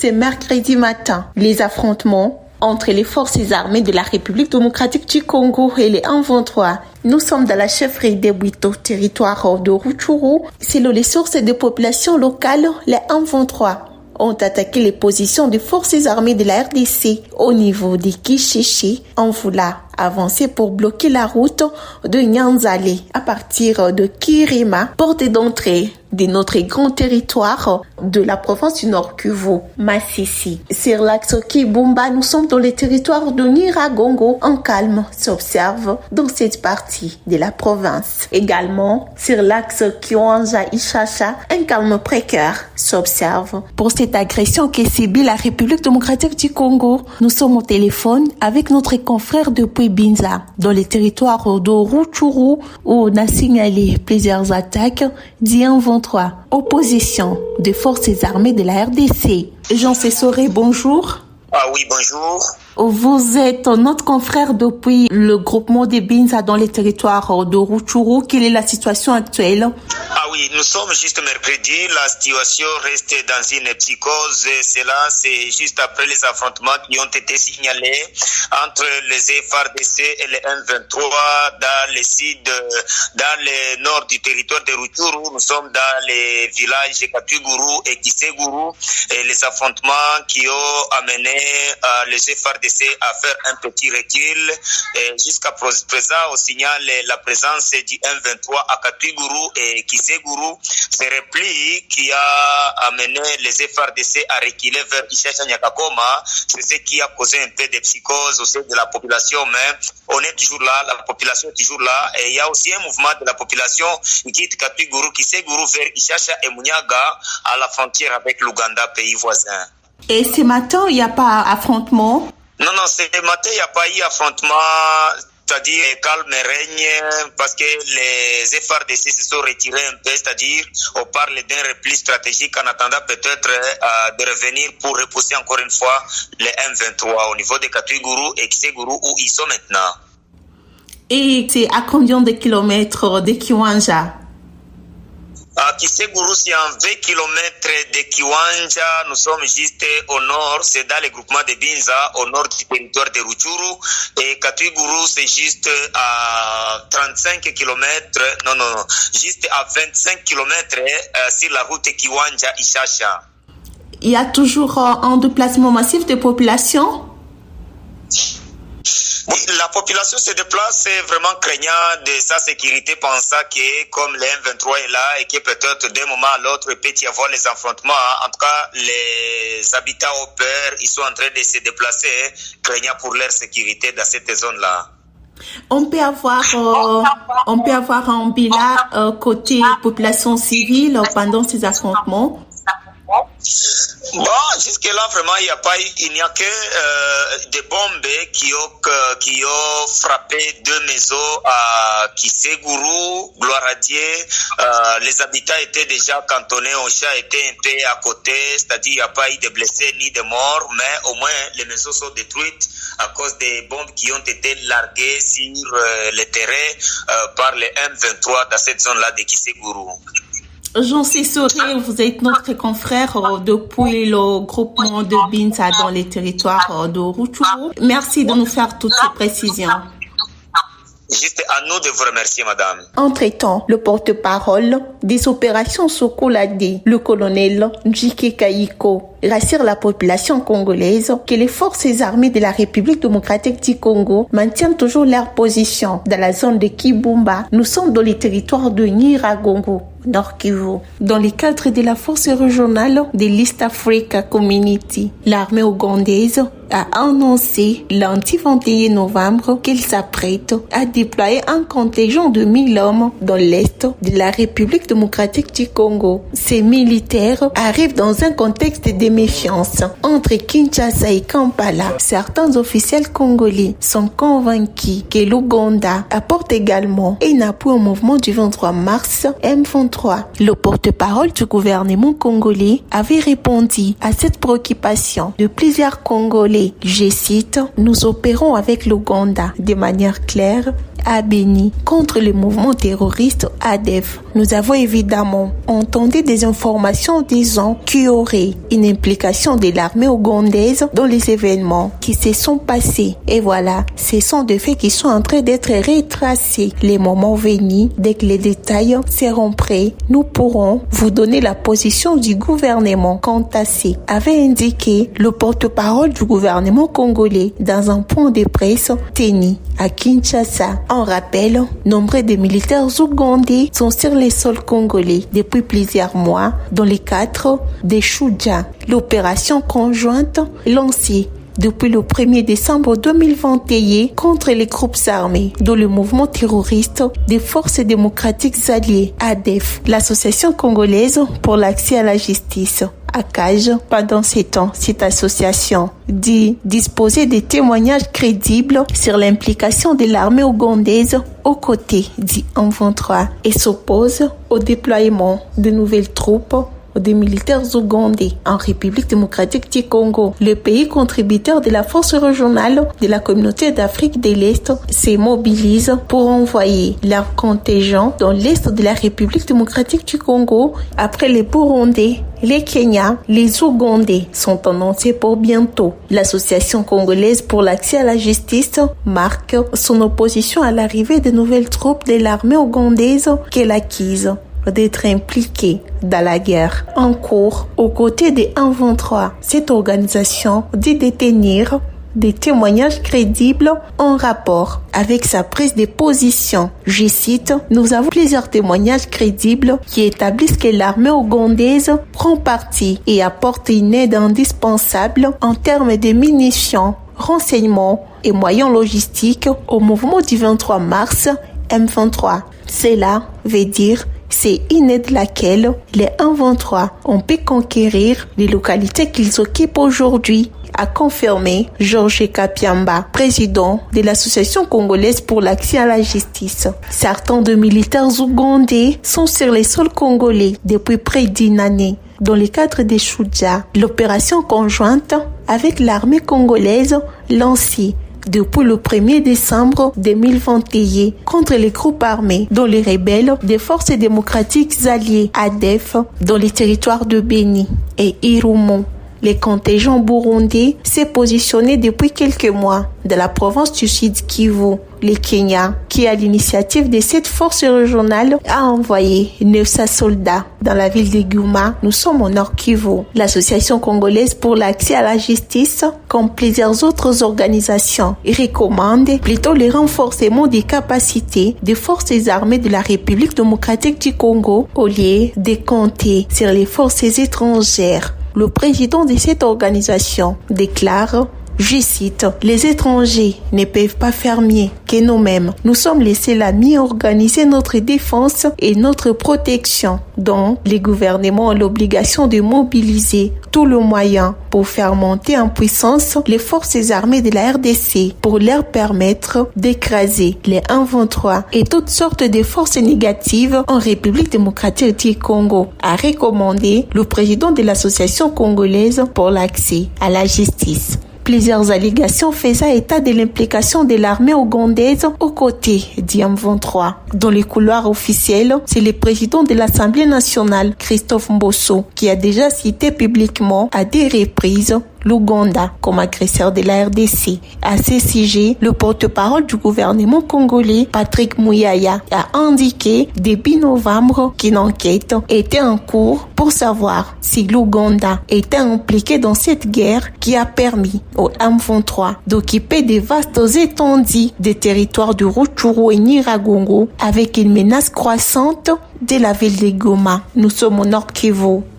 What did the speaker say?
ce mercredi matin. Les affrontements entre les forces armées de la République démocratique du Congo et les M23. Nous sommes dans la chefferie de Bwito, territoire de Rutshuru. Selon les sources de population locale, les M23 ont attaqué les positions des forces armées de la RDC au niveau de Kishishi en voulant avancer pour bloquer la route de Nyanzale à partir de Kirima, porte d'entrée de notre grand territoire de la province du Nord Kivu, Masisi. Sur l'axe Kibumba, nous sommes dans le territoire de Nyiragongo. Un calme s'observe dans cette partie de la province. Également, sur l'axe Kiwanja-Ishasha, un calme précaire s'observe pour cette agression que subit la République démocratique du Congo. Nous sommes au téléphone avec notre confrère depuis Binza, dans le territoire de Rutshuru, où on a signalé plusieurs attaques d'I-23. Opposition des forces armées de la RDC. Jean Sessoré, bonjour. Ah oui, bonjour. Vous êtes notre confrère depuis le groupement de Binza dans les territoires de Rutshuru. Quelle est la situation actuelle? Ah oui, nous sommes juste mercredi. La situation reste dans une psychose. Cela, c'est juste après les affrontements qui ont été signalés entre les FARDC et les M23 dans le sud, dans le nord du territoire de Rutshuru. Nous sommes dans les villages Katwiguru et Kiseguru. Et les affrontements qui ont amené les FARDC à faire un petit recul. Jusqu'à présent, on signale la présence du M23 à Katwiguru et Kiseguru. Ce repli qui a amené les FARDC à reculer vers Ishasha Nyakakoma, c'est ce qui a causé un peu de psychose au sein de la population, mais on est toujours là, la population est toujours là, et il y a aussi un mouvement de la population qui quitte Katwiguru, Kiseguru vers Ishasha et Munyaga à la frontière avec l'Ouganda, pays voisin. Et ce matin, il n'y a pas affrontement? Non, ce matin, il n'y a pas eu affrontement, c'est-à-dire calme règne, parce que les FARDC se sont retirés un peu, c'est-à-dire on parle d'un repli stratégique en attendant peut-être de revenir pour repousser encore une fois les M23 au niveau de Katwiguru et Kiseguru où ils sont maintenant. Et c'est à combien de kilomètres de Kiwanja? Kiseguru, c'est en 20 km de Kiwanja. Nous sommes juste au nord, c'est dans le groupement de Binza, au nord du territoire de Rutshuru. Et Katwiguru, c'est juste à 35 km, juste à 25 km sur la route Kiwanja-Ishasha. Il y a toujours un déplacement massif de population? Oui, la population se déplace vraiment craignant de sa sécurité, pensant que comme le M23 est là et que peut-être d'un moment à l'autre il peut y avoir les affrontements. En tout cas, les habitants ont peur, ils sont en train de se déplacer, craignant pour leur sécurité dans cette zone-là. On peut avoir un bilan côté population civile pendant ces affrontements? Bon, jusque-là, vraiment, il n'y a que des bombes qui ont frappé deux maisons à Kiseguru, Gloire à Dieu. Les habitants étaient déjà cantonnés, on était un peu à côté, c'est-à-dire il n'y a pas eu de blessés ni de morts, mais au moins les maisons sont détruites à cause des bombes qui ont été larguées sur le terrain par les M23 dans cette zone-là de Kiseguru. Jean Sessoré, vous êtes notre confrère depuis le groupement de Binza dans les territoires de Rutshuru. Merci de nous faire toutes ces précisions. Juste à nous de vous remercier, madame. Entre-temps, le porte-parole des opérations Sokolade, le colonel Njike Kayiko, rassure la population congolaise que les forces armées de la République démocratique du Congo maintiennent toujours leur position dans la zone de Kibumba. Nous sommes dans les territoires de Nyiragongo, Nord Kivu. Dans le cadre de la force régionale de l'East Africa Community, l'armée ougandaise a annoncé lundi 21 novembre qu'elle s'apprête à déployer un contingent de 1000 hommes dans l'est de la République démocratique du Congo. Ces militaires arrivent dans un contexte de méfiance entre Kinshasa et Kampala. Certains officiels congolais sont convaincus que l'Ouganda apporte également un appui au mouvement du 23 mars M23. Le porte-parole du gouvernement congolais avait répondu à cette préoccupation de plusieurs Congolais. Je cite, « Nous opérons avec l'Ouganda de manière claire, à Beni contre le mouvement terroriste ADF. Nous avons évidemment entendu des informations disant qu'il y aurait une implication de l'armée ougandaise dans les événements qui se sont passés. Et voilà, ce sont des faits qui sont en train d'être retracés. Les moments venus, dès que les détails seront prêts, nous pourrons vous donner la position du gouvernement quant à ce avait indiqué le porte-parole du gouvernement congolais dans un point de presse tenu à Kinshasa. En rappel, nombre de militaires ougandais sont sur les sols congolais depuis plusieurs mois dans le cadre de Shuja, l'opération conjointe lancée depuis le 1er décembre 2021 contre les groupes armés dont le mouvement terroriste des forces démocratiques alliées ADF, l'association congolaise pour l'accès à la justice. ACAJ, pendant ces temps, cette association dit disposer de témoignages crédibles sur l'implication de l'armée ougandaise aux côtés du M23 et s'oppose au déploiement de nouvelles troupes des militaires ougandais en République démocratique du Congo. Le pays contributeur de la force régionale de la communauté d'Afrique de l'Est se mobilise pour envoyer leur contingent dans l'Est de la République démocratique du Congo après les Burundais. Les Kenyans, les Ougandais sont annoncés pour bientôt. L'Association congolaise pour l'accès à la justice marque son opposition à l'arrivée de nouvelles troupes de l'armée ougandaise qu'elle accuse d'être impliquée dans la guerre en cours aux côtés des M23. Cette organisation dit détenir des témoignages crédibles en rapport avec sa prise de position. Je cite, « Nous avons plusieurs témoignages crédibles qui établissent que l'armée ougandaise prend parti et apporte une aide indispensable en termes de munitions, renseignements et moyens logistiques au mouvement du 23 mars M23. Cela veut dire c'est une aide laquelle les M23 ont pu conquérir les localités qu'ils occupent aujourd'hui, a confirmé Georges Kapiamba, président de l'Association congolaise pour l'accès à la justice. Certains de militaires ougandais sont sur les sols congolais depuis près d'une année. Dans le cadre de Shuja, l'opération conjointe avec l'armée congolaise lancée depuis le 1er décembre 2021 contre les groupes armés dont les rebelles des forces démocratiques alliées ADF dans les territoires de Beni et Irumu. Les contingents burundais s'est positionné depuis quelques mois de la province du Sud Kivu. Le Kenya, qui à l'initiative de cette force régionale, a envoyé 900 soldats dans la ville de Goma. Nous sommes au Nord Kivu. L'Association congolaise pour l'accès à la justice, comme plusieurs autres organisations, recommande plutôt le renforcement des capacités des forces armées de la République démocratique du Congo au lieu de compter sur les forces étrangères. Le président de cette organisation déclare, je cite, « Les étrangers ne peuvent pas faire mieux que nous-mêmes. Nous sommes les seuls à mieux organiser notre défense et notre protection. Donc, les gouvernements ont l'obligation de mobiliser tous les moyens pour faire monter en puissance les forces armées de la RDC pour leur permettre d'écraser les M23 et toutes sortes de forces négatives en République démocratique du Congo, a recommandé le président de l'Association congolaise pour l'accès à la justice. Plusieurs allégations faisaient état de l'implication de l'armée ougandaise aux côtés du M23. Dans les couloirs officiels, c'est le président de l'Assemblée nationale, Christophe Mbosso, qui a déjà cité publiquement à des reprises l'Ouganda comme agresseur de la RDC. À ce sujet, le porte-parole du gouvernement congolais, Patrick Muyaya, a indiqué début novembre qu'une enquête était en cours pour savoir si l'Ouganda était impliqué dans cette guerre qui a permis au M23 d'occuper des vastes étendues des territoires de Rutshuru et Nyiragongo avec une menace croissante de la ville de Goma. Nous sommes au Nord Kivu.